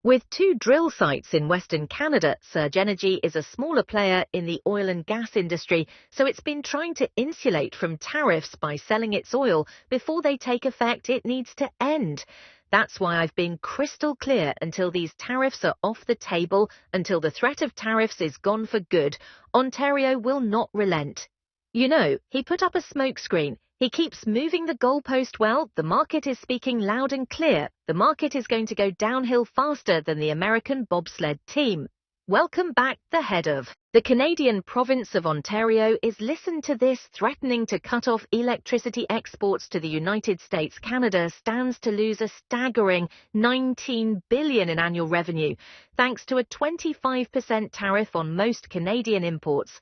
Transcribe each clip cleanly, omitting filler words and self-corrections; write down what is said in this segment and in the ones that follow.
With two drill sites in Western Canada, Surge Energy is a smaller player in the oil and gas industry, so it's been trying to insulate from tariffs by selling its oil before they take effect. It needs to end. That's why I've been crystal clear: until these tariffs are off the table, until the threat of tariffs is gone for good, Ontario will not relent. You know, he put up a smokescreen. He keeps moving the goalpost. Well, the market is speaking loud and clear. The market is going to go downhill faster than the American bobsled team. Welcome back. The head of the Canadian province of Ontario is, listen to this, threatening to cut off electricity exports to the United States. Canada stands to lose a staggering $19 billion in annual revenue, thanks to a 25% tariff on most Canadian imports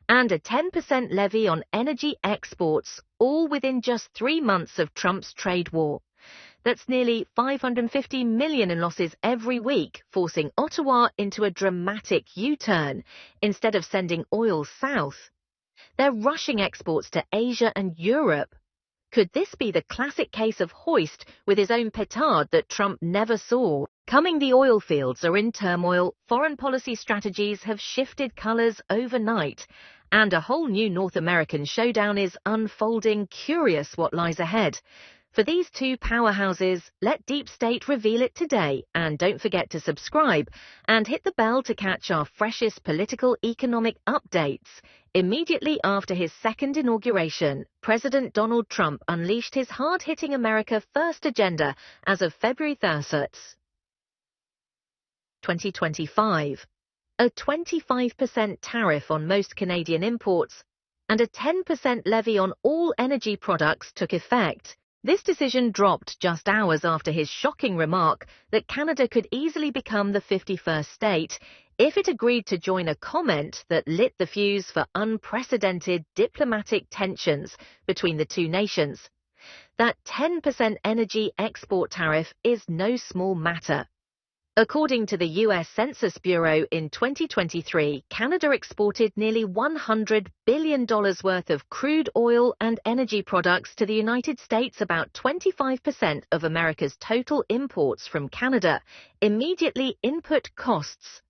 and a 10% levy on energy exports, all within just 3 months of Trump's trade war. That's nearly $550 million in losses every week, forcing Ottawa into a dramatic U-turn. Instead of sending oil south, they're rushing exports to Asia and Europe. Could this be the classic case of hoist with his own petard that Trump never saw? Coming, the oil fields are in turmoil, foreign policy strategies have shifted colors overnight, and a whole new North American showdown is unfolding. Curious what lies ahead. For these two powerhouses, let Deep State reveal it today. And don't forget to subscribe and hit the bell to catch our freshest political economic updates. Immediately after his second inauguration, President Donald Trump unleashed his hard-hitting America First agenda as of February 30, 2025. A 25% tariff on most Canadian imports and a 10% levy on all energy products took effect. This decision dropped just hours after his shocking remark that Canada could easily become the 51st state if it agreed to join a comment that lit the fuse for unprecedented diplomatic tensions between the two nations. That 10% energy export tariff is no small matter. According to the U.S. Census Bureau, in 2023, Canada exported nearly $100 billion worth of crude oil and energy products to the United States, about 25% of America's total imports from Canada. Immediately, input costs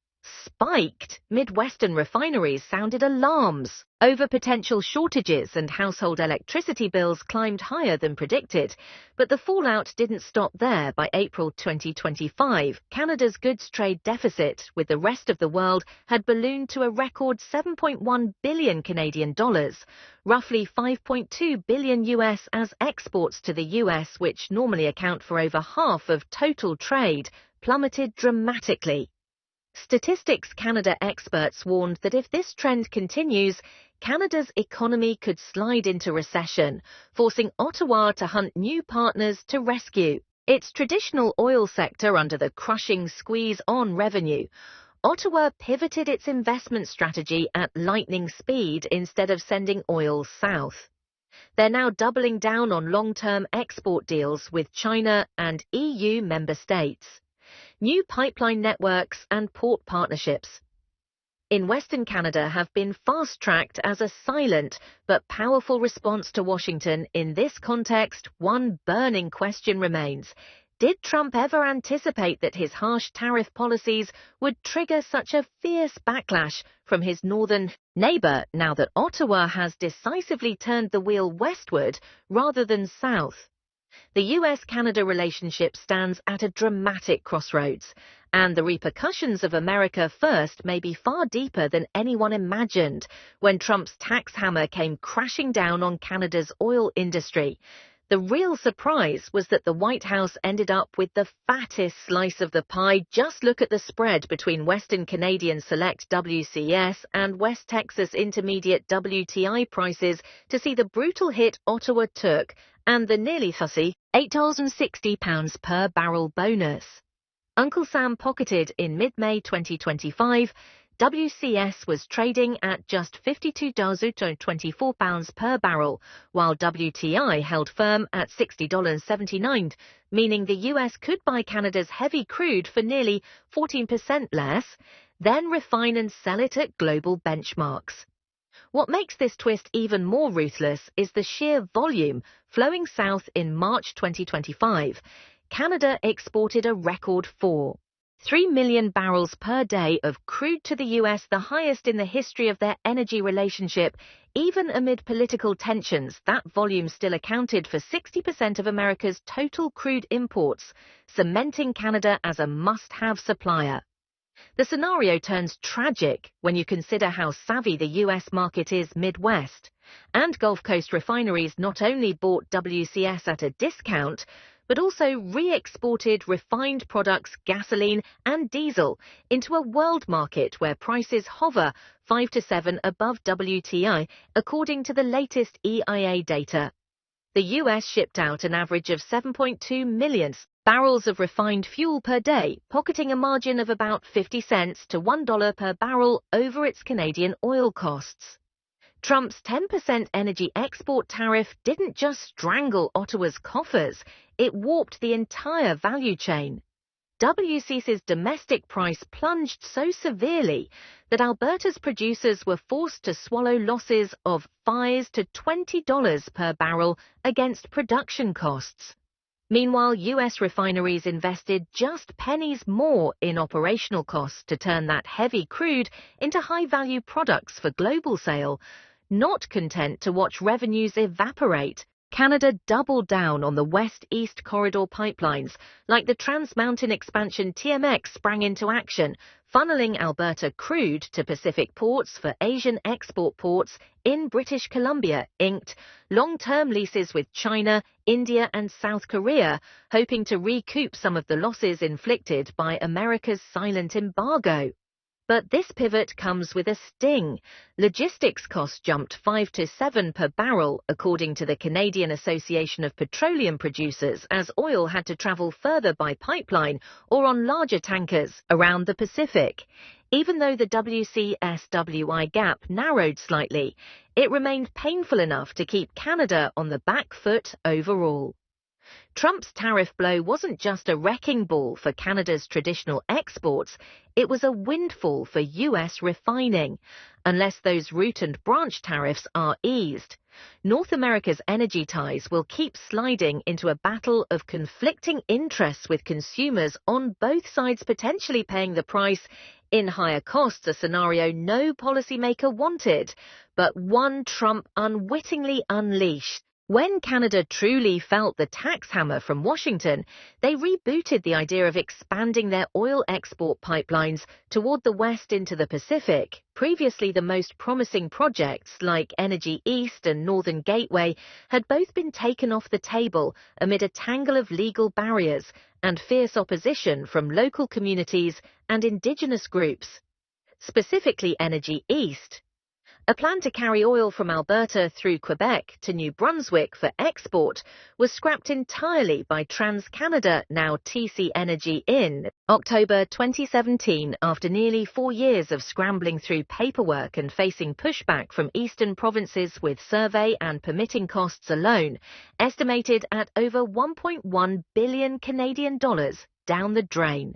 spiked. Midwestern refineries sounded alarms over potential shortages, and household electricity bills climbed higher than predicted. But the fallout didn't stop there. By April 2025, Canada's goods trade deficit with the rest of the world had ballooned to a record $7.1 billion Canadian dollars, roughly $5.2 billion US, as exports to the US, which normally account for over half of total trade, plummeted dramatically. Statistics Canada experts warned that if this trend continues, Canada's economy could slide into recession, forcing Ottawa to hunt new partners to rescue its traditional oil sector under the crushing squeeze on revenue. Ottawa pivoted its investment strategy at lightning speed instead of sending oil south. They're now doubling down on long-term export deals with China and EU member states, new pipeline networks and port partnerships in Western Canada have been fast-tracked as a silent but powerful response to Washington. In this context, one burning question remains: did Trump ever anticipate that his harsh tariff policies would trigger such a fierce backlash from his northern neighbor, now that Ottawa has decisively turned the wheel westward rather than south? The U.S.-Canada relationship stands at a dramatic crossroads, and the repercussions of America First may be far deeper than anyone imagined. When Trump's tax hammer came crashing down on Canada's oil industry, the real surprise was that the White House ended up with the fattest slice of the pie. Just look at the spread between Western Canadian Select WCS and West Texas Intermediate WTI prices to see the brutal hit Ottawa took, and the nearly fussy £8.60 per barrel bonus Uncle Sam pocketed. In mid-May 2025, WCS was trading at just £52.24 per barrel, while WTI held firm at $60.79, meaning the US could buy Canada's heavy crude for nearly 14% less, then refine and sell it at global benchmarks. What makes this twist even more ruthless is the sheer volume flowing south. In March 2025, Canada exported a record 3 million barrels per day of crude to the US, the highest in the history of their energy relationship. Even amid political tensions, that volume still accounted for 60% of America's total crude imports, cementing Canada as a must-have supplier. The scenario turns tragic when you consider how savvy the US market is Midwest, and Gulf Coast refineries not only bought WCS at a discount, but also re-exported refined products, gasoline and diesel into a world market where prices hover 5 to 7 above WTI, according to the latest EIA data. The US shipped out an average of 7.2 million barrels of refined fuel per day, pocketing a margin of about 50 cents to $1 per barrel over its Canadian oil costs. Trump's 10% energy export tariff didn't just strangle Ottawa's coffers, it warped the entire value chain. WCS's domestic price plunged so severely that Alberta's producers were forced to swallow losses of $5 to $20 per barrel against production costs. Meanwhile, US refineries invested just pennies more in operational costs to turn that heavy crude into high-value products for global sale. Not content to watch revenues evaporate, Canada doubled down on the West-East corridor pipelines, like the Trans Mountain Expansion TMX sprang into action, funneling Alberta crude to Pacific ports for Asian export ports in British Columbia, inked long-term leases with China, India and South Korea, hoping to recoup some of the losses inflicted by America's silent embargo. But this pivot comes with a sting. Logistics costs jumped 5 to 7 per barrel, according to the Canadian Association of Petroleum Producers, as oil had to travel further by pipeline or on larger tankers around the Pacific. Even though the WCS-WI gap narrowed slightly, it remained painful enough to keep Canada on the back foot overall. Trump's tariff blow wasn't just a wrecking ball for Canada's traditional exports, it was a windfall for US refining. Unless those root and branch tariffs are eased, North America's energy ties will keep sliding into a battle of conflicting interests, with consumers on both sides potentially paying the price in higher costs, a scenario no policymaker wanted, but one Trump unwittingly unleashed. When Canada truly felt the tax hammer from Washington, they rebooted the idea of expanding their oil export pipelines toward the west into the Pacific. Previously, the most promising projects, like Energy East and Northern Gateway, had both been taken off the table amid a tangle of legal barriers and fierce opposition from local communities and Indigenous groups. Specifically, Energy East, a plan to carry oil from Alberta through Quebec to New Brunswick for export, was scrapped entirely by TransCanada, now TC Energy, in October 2017, after nearly 4 years of scrambling through paperwork and facing pushback from eastern provinces, with survey and permitting costs alone estimated at over 1.1 billion Canadian dollars down the drain.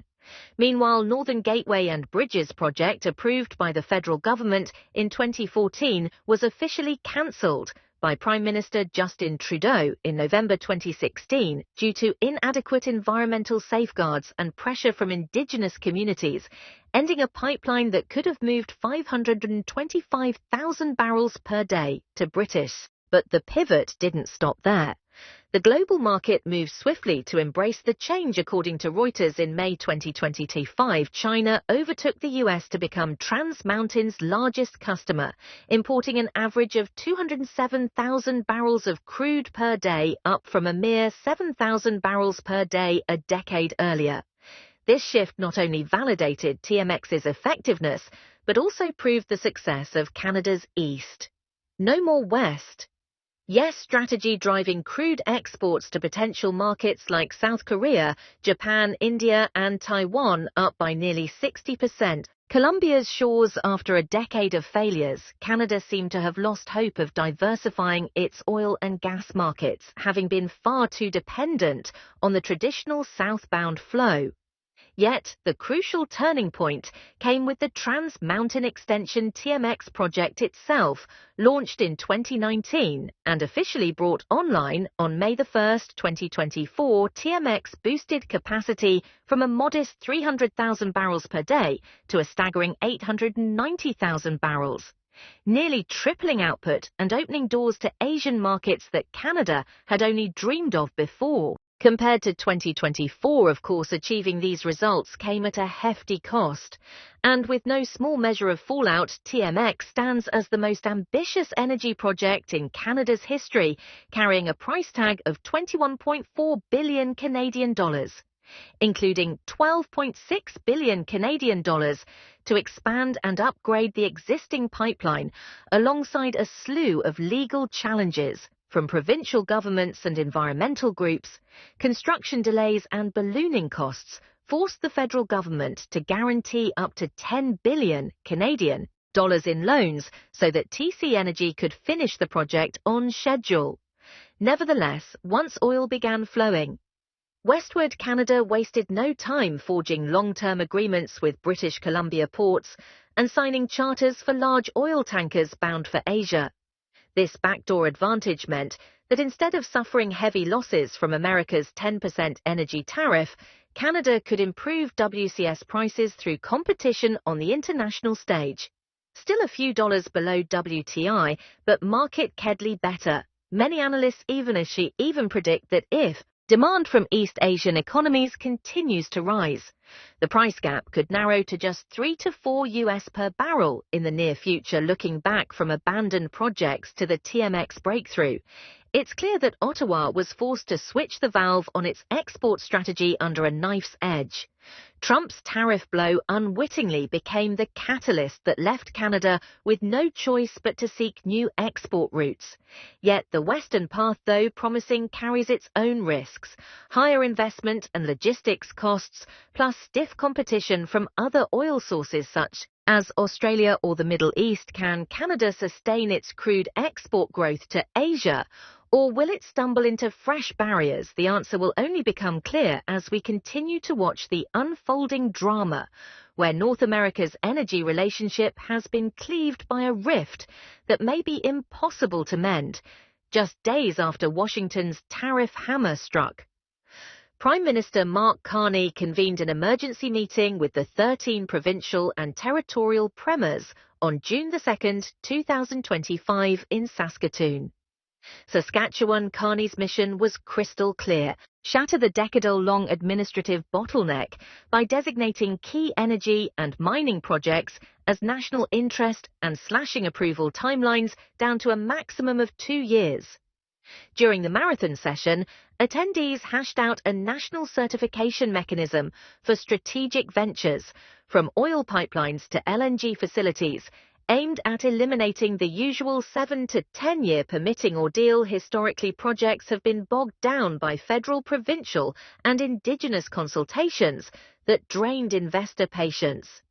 Meanwhile, Northern Gateway and Bridges project, approved by the federal government in 2014, was officially cancelled by Prime Minister Justin Trudeau in November 2016 due to inadequate environmental safeguards and pressure from Indigenous communities, ending a pipeline that could have moved 525,000 barrels per day to British. But the pivot didn't stop there. The global market moved swiftly to embrace the change. According to Reuters, in May 2025, China overtook the US to become Trans Mountain's largest customer, importing an average of 207,000 barrels of crude per day, up from a mere 7,000 barrels per day a decade earlier. This shift not only validated TMX's effectiveness, but also proved the success of Canada's East. No more West. Yes strategy driving crude exports to potential markets like South Korea, Japan, India and Taiwan up by nearly 60%. Colombia's shores. After a decade of failures, Canada seemed to have lost hope of diversifying its oil and gas markets, having been far too dependent on the traditional southbound flow. Yet, the crucial turning point came with the Trans Mountain Extension TMX project itself, launched in 2019 and officially brought online on May 1, 2024. TMX boosted capacity from a modest 300,000 barrels per day to a staggering 890,000 barrels, nearly tripling output and opening doors to Asian markets that Canada had only dreamed of before. Compared to 2024, of course, achieving these results came at a hefty cost. And with no small measure of fallout, TMX stands as the most ambitious energy project in Canada's history, carrying a price tag of 21.4 billion Canadian dollars, including 12.6 billion Canadian dollars to expand and upgrade the existing pipeline, alongside a slew of legal challenges from provincial governments and environmental groups. Construction delays and ballooning costs forced the federal government to guarantee up to 10 billion Canadian dollars in loans so that TC Energy could finish the project on schedule. Nevertheless, once oil began flowing westward, Canada wasted no time forging long-term agreements with British Columbia ports and signing charters for large oil tankers bound for Asia. This backdoor advantage meant that instead of suffering heavy losses from America's 10% energy tariff, Canada could improve WCS prices through competition on the international stage. Still a few dollars below WTI, but market-kedly better. Many analysts even predict that if demand from East Asian economies continues to rise, the price gap could narrow to just $3 to $4 per barrel in the near future. Looking back from abandoned projects to the TMX breakthrough, it's clear that Ottawa was forced to switch the valve on its export strategy under a knife's edge. Trump's tariff blow unwittingly became the catalyst that left Canada with no choice but to seek new export routes. Yet the Western path, though promising, carries its own risks: higher investment and logistics costs, plus stiff competition from other oil sources such as Australia or the Middle East. Can Canada sustain its crude export growth to Asia, or will it stumble into fresh barriers? The answer will only become clear as we continue to watch the unfolding drama, where North America's energy relationship has been cleaved by a rift that may be impossible to mend, just days after Washington's tariff hammer struck. Prime Minister Mark Carney convened an emergency meeting with the 13 provincial and territorial premiers on June 2, 2025 in Saskatoon, Saskatchewan. Carney's mission was crystal clear: shatter the decade-long administrative bottleneck by designating key energy and mining projects as national interest and slashing approval timelines down to a maximum of 2 years. During the marathon session, attendees hashed out a national certification mechanism for strategic ventures, from oil pipelines to LNG facilities, aimed at eliminating the usual 7 to 10-year permitting ordeal. Historically, projects have been bogged down by federal, provincial, and Indigenous consultations that drained investor patience.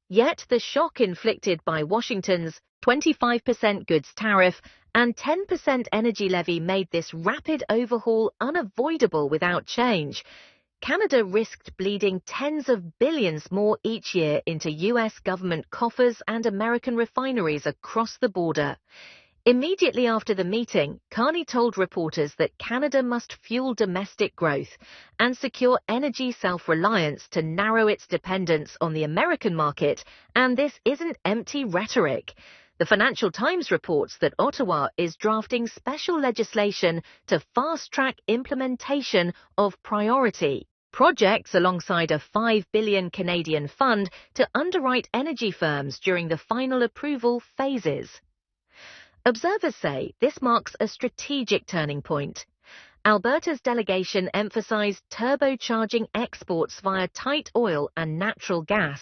Yet the shock inflicted by Washington's 25% goods tariff and 10% energy levy made this rapid overhaul unavoidable. Without change, Canada risked bleeding tens of billions more each year into U.S. government coffers and American refineries across the border. Immediately after the meeting, Carney told reporters that Canada must fuel domestic growth and secure energy self-reliance to narrow its dependence on the American market, and this isn't empty rhetoric. The Financial Times reports that Ottawa is drafting special legislation to fast-track implementation of priority projects alongside a 5 billion Canadian fund to underwrite energy firms during the final approval phases. Observers say this marks a strategic turning point. Alberta's delegation emphasized turbocharging exports via tight oil and natural gas,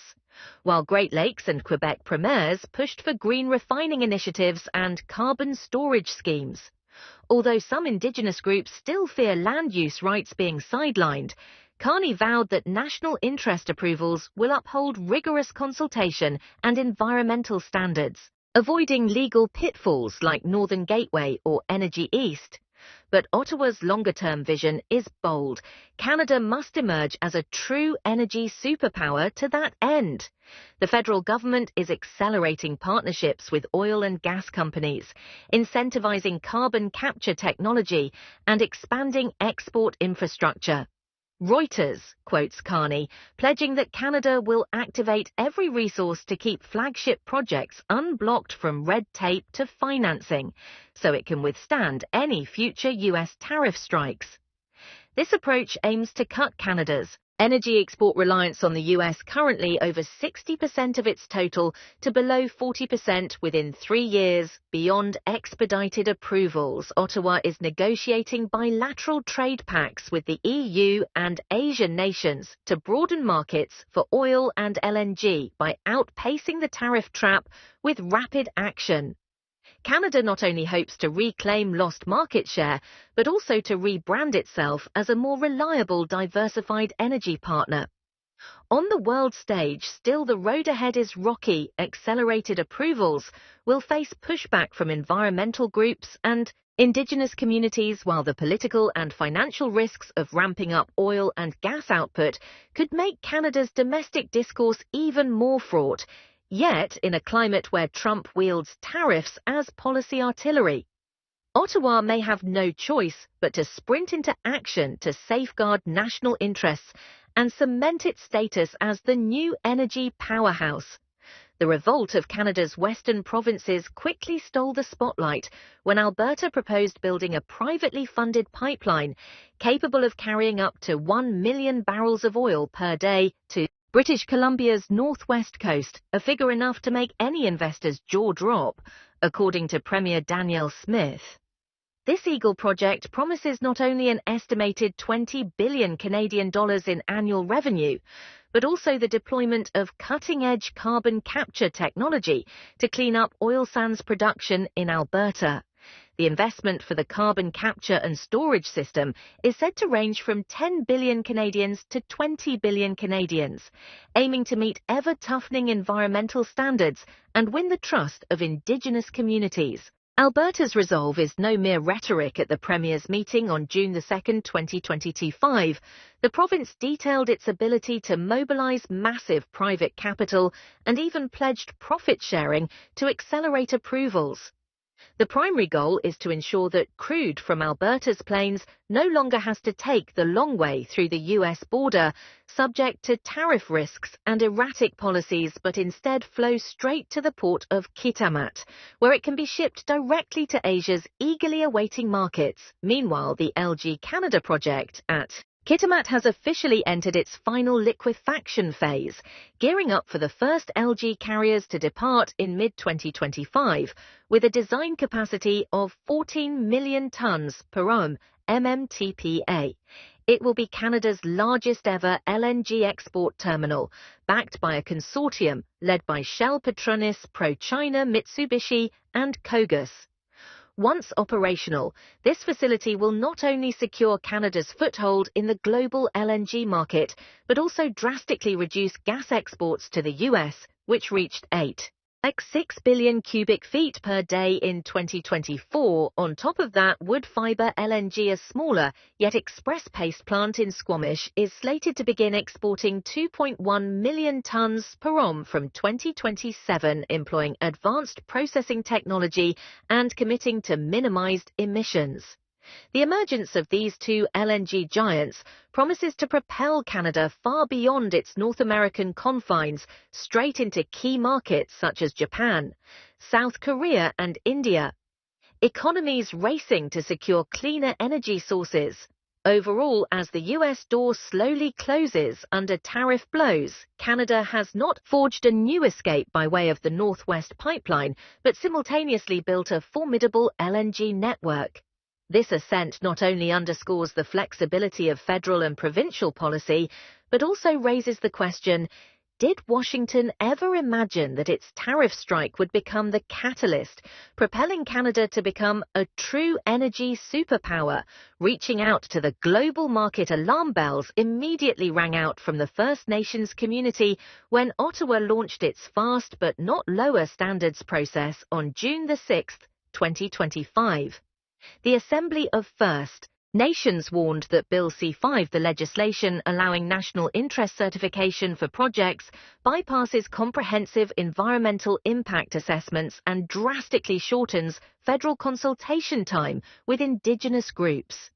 while Great Lakes and Quebec premiers pushed for green refining initiatives and carbon storage schemes. Although some Indigenous groups still fear land use rights being sidelined, Carney vowed that national interest approvals will uphold rigorous consultation and environmental standards, avoiding legal pitfalls like Northern Gateway or Energy East. But Ottawa's longer-term vision is bold. Canada must emerge as a true energy superpower to that end. The federal government is accelerating partnerships with oil and gas companies, incentivizing carbon capture technology, and expanding export infrastructure. Reuters quotes Carney, pledging that Canada will activate every resource to keep flagship projects unblocked from red tape to financing, so it can withstand any future U.S. tariff strikes. This approach aims to cut Canada's energy export reliance on the U.S., currently over 60% of its total, to below 40% within 3 years. Beyond expedited approvals, Ottawa is negotiating bilateral trade pacts with the EU and Asian nations to broaden markets for oil and LNG by outpacing the tariff trap with rapid action. Canada not only hopes to reclaim lost market share, but also to rebrand itself as a more reliable, diversified energy partner. On the world stage, still the road ahead is rocky. Accelerated approvals will face pushback from environmental groups and Indigenous communities, while the political and financial risks of ramping up oil and gas output could make Canada's domestic discourse even more fraught. Yet, in a climate where Trump wields tariffs as policy artillery, Ottawa may have no choice but to sprint into action to safeguard national interests and cement its status as the new energy powerhouse. The revolt of Canada's western provinces quickly stole the spotlight when Alberta proposed building a privately funded pipeline capable of carrying up to 1 million barrels of oil per day to British Columbia's northwest coast, a figure enough to make any investor's jaw drop, according to Premier Danielle Smith. This Eagle project promises not only an estimated 20 billion Canadian dollars in annual revenue, but also the deployment of cutting-edge carbon capture technology to clean up oil sands production in Alberta. The investment for the carbon capture and storage system is said to range from 10 billion Canadians to 20 billion Canadians, aiming to meet ever-toughening environmental standards and win the trust of Indigenous communities. Alberta's resolve is no mere rhetoric. At the Premier's meeting on June 2, 2025, the province detailed its ability to mobilise massive private capital and even pledged profit sharing to accelerate approvals. The primary goal is to ensure that crude from Alberta's plains no longer has to take the long way through the U.S. border, subject to tariff risks and erratic policies, but instead flow straight to the port of Kitimat, where it can be shipped directly to Asia's eagerly awaiting markets. Meanwhile, the LG Canada project at Kitimat has officially entered its final liquefaction phase, gearing up for the first LG carriers to depart in mid-2025, with a design capacity of 14 million tonnes per annum MMTPA. It will be Canada's largest ever LNG export terminal, backed by a consortium led by Shell, Petronas, ProChina, Mitsubishi, and Kogus. Once operational, this facility will not only secure Canada's foothold in the global LNG market, but also drastically reduce gas exports to the US, which reached 8.6 billion cubic feet per day in 2024. On top of that, wood fibre LNG, a smaller yet express-paced plant in Squamish, is slated to begin exporting 2.1 million tonnes per annum from 2027, employing advanced processing technology and committing to minimised emissions. The emergence of these two LNG giants promises to propel Canada far beyond its North American confines, straight into key markets such as Japan, South Korea and India, economies racing to secure cleaner energy sources. Overall, as the US door slowly closes under tariff blows, Canada has not forged a new escape by way of the Northwest Pipeline, but simultaneously built a formidable LNG network. This ascent not only underscores the flexibility of federal and provincial policy, but also raises the question, did Washington ever imagine that its tariff strike would become the catalyst, propelling Canada to become a true energy superpower? Reaching out to the global market, alarm bells immediately rang out from the First Nations community when Ottawa launched its fast but not lower standards process on June 6, 2025. The Assembly of First Nations warned that Bill C-5, the legislation allowing national interest certification for projects, bypasses comprehensive environmental impact assessments and drastically shortens federal consultation time with Indigenous groups.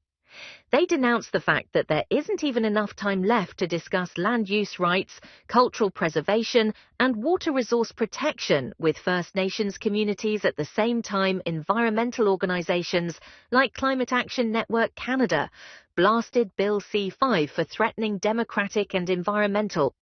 They denounced the fact that there isn't even enough time left to discuss land use rights, cultural preservation, and water resource protection with First Nations communities. At the same time, environmental organizations like Climate Action Network Canada blasted Bill C-5 for threatening democratic and environmental